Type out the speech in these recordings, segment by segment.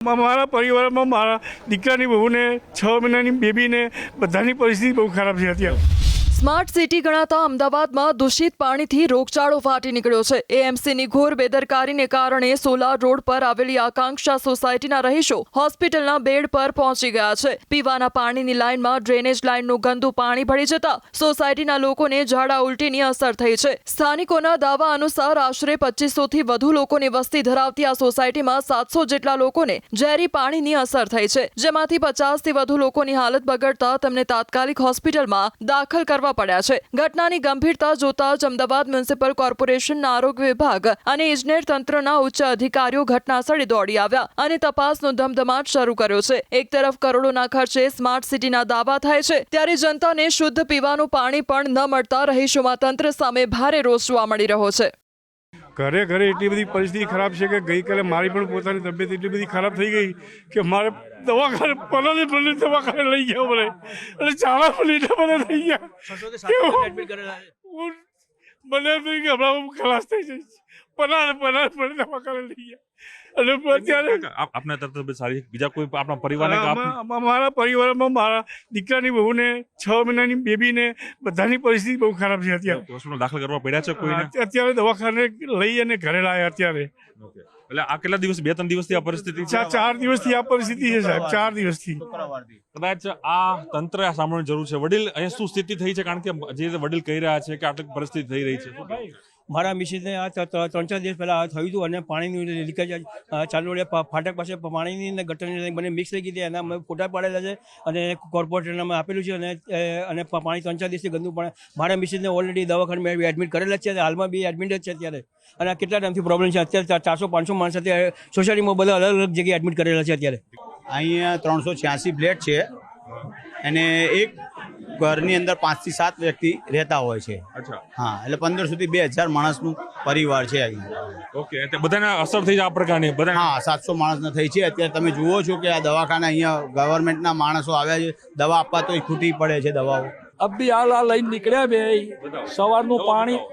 મારા પરિવારમાં મારા દીકરાની બહુને 6 મહિનાની બેબીને બધાની પરિસ્થિતિ બહુ ખરાબ છે અત્યારે। સ્માર્ટ સિટી ગણાતા અમદાવાદમાં દૂષિત પાણીથી રોગચાળો ફાટી નીકળ્યો છે। એએમસીની ઘોર બેદરકારીને કારણે સોલાર રોડ પર આવેલી આકાંક્ષા સોસાયટીના રહીશો હોસ્પિટલના બેડ પર પહોંચી ગયા છે। પીવાના પાણીની લાઇનમાં ડ્રેનેજ લાઇનનું ગંદુ પાણી ભળી જતા સોસાયટીના લોકોને ઝાડા ઉલટીની અસર થઈ છે। સ્થાનિકોના દાવા અનુસાર આશરે 2500થી વધુ લોકોની વસ્તી ધરાવતી આ સોસાયટીમાં 700 જેટલા લોકોને ઝેરી પાણીની અસર થઈ છે, જેમાંથી 50થી વધુ લોકોની હાલત બગડતા તેમને તાત્કાલિક હોસ્પિટલમાં દાખલ કરવા પડ્યા છે। ઘટનાની ગંભીરતા જોતા જ અમદાવાદ મ્યુનિસિપલ કોર્પોરેશનના આરોગ્ય વિભાગ અને ઇજનેર તંત્રના ઉચ્ચ અધિકારીઓ ઘટનાસ્થળે દોડી આવ્યા અને તપાસનો ધમધમાટ શરૂ કર્યો છે। એક તરફ કરોડોના ખર્ચે સ્માર્ટ સિટીના દાવા થાય છે, ત્યારે જનતાને શુદ્ધ પીવાનું પાણી પણ ન મળતા રહીશોમાં તંત્ર સામે ભારે રોષ જોવા મળી રહ્યો છે। ઘરે એટલી બધી પરિસ્થિતિ ખરાબ છે કે ગઈકાલે મારી પણ પોતાની તબિયત એટલી બધી ખરાબ થઈ ગઈ કે મારે દવાખાને પલાને દવાખાને લઈ ગયા પડે અને ચાલા પણ એટલા બધા થઈ ગયા મને હમણાં ખલાસ થઈ જઈશ પલાને દવાખાને લઈ ગયા। અને અત્યારે આપના તરફ સારી બીજા કોઈ આપણા પરિવારને મારા પરિવારમાં મારા દીકરાની બહુને 6 મહિનાની બેબીને બધાની પરિસ્થિતિ બહુ ખરાબ છે અત્યારે। હોસ્પિટલ દાખલ કરવા પડ્યા છે કોઈને? અત્યારે દવાખાને લઈ અને ઘરે લાયા અત્યારે। એટલે આ કેટલા દિવસ 2-3 દિવસથી આ પરિસ્થિતિ છે? 4 દિવસથી આ પરિસ્થિતિ છે સાહેબ, 4 દિવસથી। કદાચ આ તંત્ર સાંભળવાની જરૂર છે। વડીલ અહીંયા શું સ્થિતિ થઈ છે? કારણ કે જે વડીલ કહી રહ્યા છે કે આટલી પરિસ્થિતિ થઈ રહી છે। મારા મિસિસને આ 3-4 દિવસ પહેલાં થયું હતું અને પાણીનું લીકેજ ચાલુ રહ્યા ફાટક પાસે પાણીની અને ગટરની બંને મિક્સ થઈ ગઈ હતી। એના અમે ફોટા પાડેલા છે અને કોર્પોરેટરને અમે આપેલું છે અને પાણી 3-4 દિવસથી ગંદુ પાણી મારા મિસિસને ઓલરેડી દવાખાને એડમિટ કરેલા જ છે, હાલમાં બી એડમિટ જ છે અત્યારે। અને કેટલા ટાઈમથી પ્રોબ્લેમ છે, અત્યારે 400-500 માણસ અત્યારે સોસાયટીમાં બધા અલગ અલગ જગ્યાએ એડમિટ કરેલા છે અત્યારે। અહીંયા 386 ફ્લેટ છે અને એક ઘરની અંદર 5 થી 7 વ્યક્તિ રહેતા હોય છે। હા, એટલે 1500 થી 2000 માણસનું પરિવાર છે અહીંયા। ઓકે, એટલે બધાને અસર થઈ જાય આ પ્રકારની બધા? હા, 700 માણસને થઈ છે। અત્યારે તમે જુઓ છો કે આ દવાખાના અહીંયા ગવર્મેન્ટના માણસો આવ્યા છે, દવા આપવા તો ખૂટી પડે છે દવાઓ। અબી હાલ આ લઈને નીકળ્યા બે સવારનું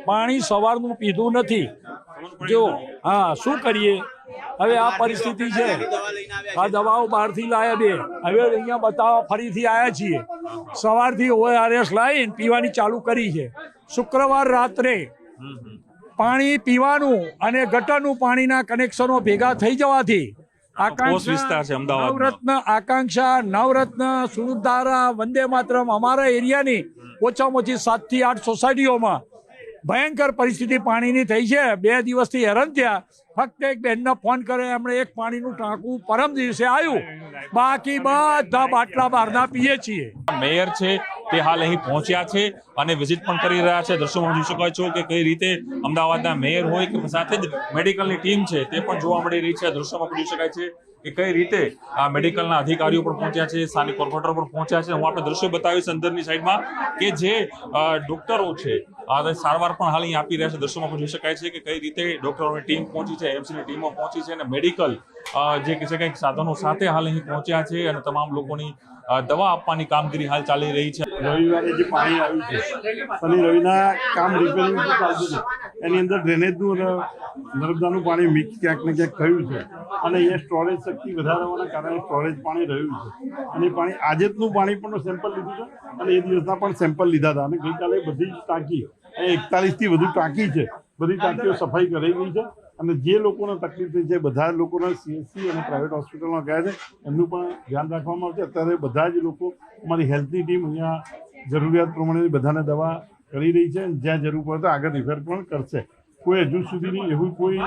પાણી સવારનું પીધું નથી જો। હા, શું કરીએ હવે? આ પરિસ્થિતિ છે। આ દવાઓ બહારથી લાયા બે, હવે અહીંયા બતાવવા ફરીથી આવ્યા છીએ। સવારથી ORS લાવીને પીવાની ચાલુ કરી છે। શુક્રવાર રાત્રે પાણી પીવાનું અને ગટરનું પાણીના કનેક્શનો ભેગા થઈ જવાથી આકાંક્ષા, નવરત્ન, સુરધારા, વંદે માતરમ અમારા એરિયાની ઓછામાં ઓછી 7 થી 8 સોસાયટીઓમાં ભયંકર પરિસ્થિતિ પાણીની થઈ છે। 2 દિવસથી હેરાન થયા। ફક્ત એક બહેનને ફોન કરે, એમણે એક પાણીનું ટાંકું પરમ દિવસે આવ્યું, બાકી બધા બાટલા બહારના પીએ છીએ। મેયર છે તે હાલ અહીં પહોંચ્યા છે અને વિઝિટ પણ કરી રહ્યા છે। દ્રશ્યોમાં જોઈ શકો છો કે કઈ રીતે અમદાવાદના મેયર હોય કે સાથે જ મેડિકલની ટીમ છે તે પણ જોવા મળી રહી છે। દ્રશ્યોમાં પણ જોઈ શકાય છે કે કઈ રીતે આ મેડિકલના અધિકારીઓ પણ પહોંચ્યા છે, સ્થાનિક કોર્પોરેટર પણ પહોંચ્યા છે। હું આપણે દ્રશ્યો બતાવીશ અંદરની સાઈડમાં કે જે ડોક્ટરો છે આ સારવાર પણ હાલ અહીં આપી રહ્યા છે। દ્રશ્યોમાં પણ જોઈ શકાય છે કે કઈ રીતે ડોક્ટરોની ટીમ પહોંચી છે, એમસીની ટીમો પહોંચી છે અને મેડિકલ જે છે કંઈક સાધનો સાથે હાલ અહીં પહોંચ્યા છે અને તમામ લોકોની દવા આપવાની કામગીરી હાલ ચાલી રહી છે। રવિવારે જે પાણી આવ્યું છે શનિ રવિના કામ રિપેરિંગ ચાલતું છે, એની અંદર ડ્રેનેજનું અને નર્મદાનું પાણી મિક્સ ક્યાંક ને ક્યાંક થયું છે અને અહીંયા સ્ટોરેજ શક્તિ વધારવાના કારણે સ્ટોરેજ પાણી રહ્યું છે। અને પાણી આજેનું પાણી પણ સેમ્પલ લીધું છે અને એ દિવસના પણ સેમ્પલ લીધા હતા અને ગઈકાલે બધી જ ટાંકી 41થી વધુ ટાંકી છે, બધી ટાંકીઓ સફાઈ કરાઈ ગઈ છે અને જે લોકોને તકલીફ થઈ છે બધા લોકોને CHC અને પ્રાઇવેટ હોસ્પિટલમાં ગયા છે, એમનું પણ ધ્યાન રાખવામાં આવશે। અત્યારે બધા જ લોકો અમારી હેલ્થની ટીમ અહીંયા જરૂરિયાત પ્રમાણે બધાને દવા કરી રહી છે, જ્યાં જરૂર પડે તો આગળ રિફર પણ કરશે। કોઈ હજુ સુધીની એવું કોઈ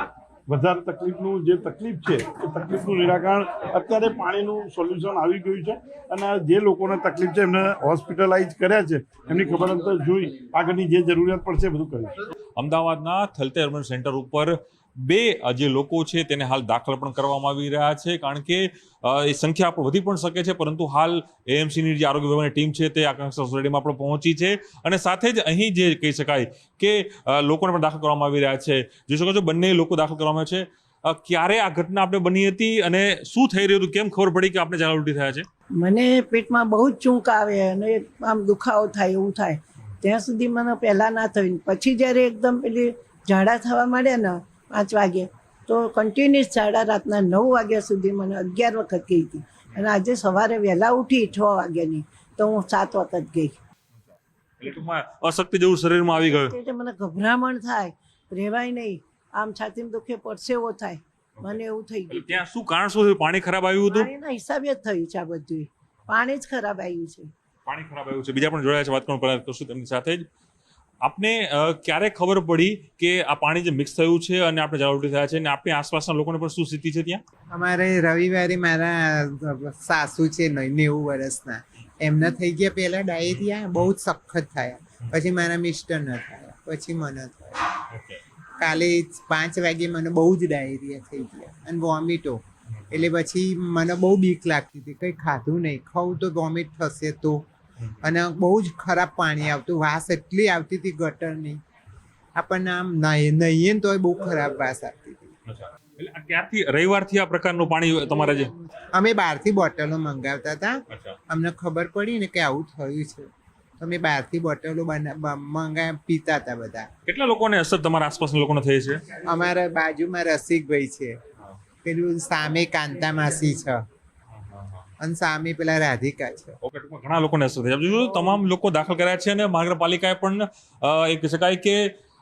વધારે તકલીફનું જે તકલીફ છે એ તકલીફનું નિરાકરણ અત્યારે પાણીનું સોલ્યુશન આવી ગયું છે અને જે લોકોને તકલીફ છે એમને હોસ્પિટલાઇઝ કર્યા છે, એમની ખબર અંતર જોઈ આગળની જે જરૂરિયાત પડશે બધું કરીશું। અમદાવાદના થલતેજ અર્બન સેન્ટર ઉપર 2 જે લોકો છે તેને હાલ દાખલ પણ કરવામાં આવી રહ્યા છે, કારણ કે એ સંખ્યા પણ વધી પણ શકે છે, પરંતુ હાલ એએમસીની જે આરોગ્ય વિભાગની ટીમ છે તે આકાંક્ષા સોસાયટીમાં પણ પહોંચી છે અને સાથે જ અહીં જે કહી શકાય કે લોકોને પણ દાખલ કરવામાં આવી રહ્યા છે। જોઈ શકો છો બંને લોકો દાખલ કરવામાં આવે છે। ક્યારે આ ઘટના આપણે બની હતી અને શું થઈ રહ્યું હતું, કેમ ખબર પડી કે આપણે ઝાડા ઉલટી થયા છે? મને પેટમાં બહુ જ ચૂંક આવે અને આમ દુખાવો થાય એવું થાય, ત્યાં સુધી મને પહેલાં ના થયું। પછી જ્યારે એકદમ પેલી ઝાડા થવા માંડ્યા ને 5 વાગે તો કન્ટિન્યુઅસ સાડા રાતના 9 વાગ્યા સુધી મને 11 વખત ગઈ હતી અને આજે સવારે વહેલા ઉઠી 6 વાગ્યાની તો હું 7 વખત ગઈ. એટલે ટૂંકમાં અશક્તિ જેવું શરીરમાં આવી ગયું. એટલે મને ગભરામણ થાય, રહેવાય નહીં, આમ છાતીમાં દુખે, પરસેવો થાય, મને એવું થઈ ગયું. ત્યાં શું કારણ શું થયું? પાણી ખરાબ આવ્યું હતું? પાણીના હિસાબે જ થયું છે આ બધું, પાણી જ ખરાબ આવ્યું છે. પાણી ખરાબ આવ્યું છે. બીજા પણ જોડાયા છે, વાત કરશું તેમની સાથે જ. આપને ક્યારે ખબર પડી કે આ પાણી જે મિક્સ થયું છે અને આપણે જાગૃતિ થયા છે અને આપણી આસપાસના લોકોને પણ શું સ્થિતિ છે ત્યાં? અમારે રવિવારે મારા સાસુ છે 90 વર્ષના, એમને થઈ ગયા પહેલા ડાયરિયા, બહુ જ સખત થયા, પછી મારા મિસ્ટરને થયા, પછી મને થયા. કાલે 5 વાગે મને બહુ જ ડાયરિયા થઈ ગયા અને વોમિટો. એટલે પછી મને બહુ બીક લાગતી હતી, કંઈ ખાધું નહીં, ખાવું તો વોમિટ થશે તો. અને બહુ જ ખરાબ પાણી આવતું, વાસ એટલી આવતી હતી ગટરની, આપણને આમ નહીએ ને તોય બહુ ખરાબ વાસ આવતી હતી. એટલે આ ક્યારથી, રવિવારથી આ પ્રકારનું પાણી તમારે જે? અમે બહારથી બોટલો મંગાવતા હતા, અમને ખબર પડી ને કે આવું થયું છે, અમે બહારથી બોટલો પીતા હતા બધા. કેટલા લોકોને અસર તમારા આસપાસના લોકોને થઈ છે? અમારા બાજુમાં રસિકભાઈ છે, પેલું સામે કાંતા માસી છે અને સામે પેલા રાધિકા છે. ઓકે, ટૂંકમાં ઘણા લોકોને અસર થઈ. જોયું તમામ લોકો દાખલ કર્યા છે અને મહાનગરપાલિકાએ પણ એક કહી શકાય કે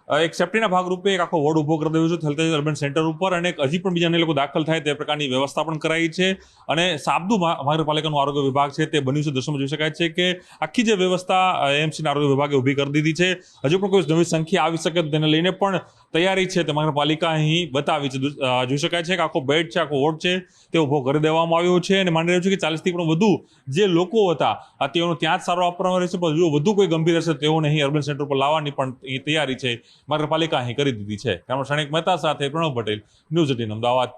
એક સેફ્ટીના ભાગરૂપે એક આખો વોર્ડ ઉભો કરી દેવો છે થલતેજ અર્બન સેન્ટર ઉપર, અને હજી પણ બીજાને લોકો દાખલ થાય તે પ્રકારની વ્યવસ્થા પણ કરાઈ છે. અને સાબદુ મહાનગરપાલિકાનું આરોગ્ય વિભાગ છે તે બન્યું છે. દ્રશ્યમાં જોઈ શકાય છે કે આખી જે વ્યવસ્થા એએમસીના આરોગ્ય વિભાગે ઊભી કરી દીધી છે. હજુ પણ કોઈ નવી સંખ્યા આવી શકે તો તેને લઈને પણ તૈયારી છે તે મહાનગરપાલિકા અહીં બતાવી છે. જોઈ શકાય છે કે આખો બેડ છે, આખો વોર્ડ છે તે ઊભો કરી દેવામાં આવ્યો છે અને માની રહ્યું છે કે 40થી પણ વધુ જે લોકો હતા તેઓનો ત્યાં જ સારો આપવામાં રહેશે, પણ જો વધુ કોઈ ગંભીર હશે તેઓને અહીં અર્બન સેન્ટર પર લાવવાની પણ તૈયારી છે મહાનગરપાલિકા અહીં કરી દીધી છે. ક્ષણિક મહેતા સાથે પ્રણવ પટેલ, ન્યૂઝ 18 અમદાવાદ.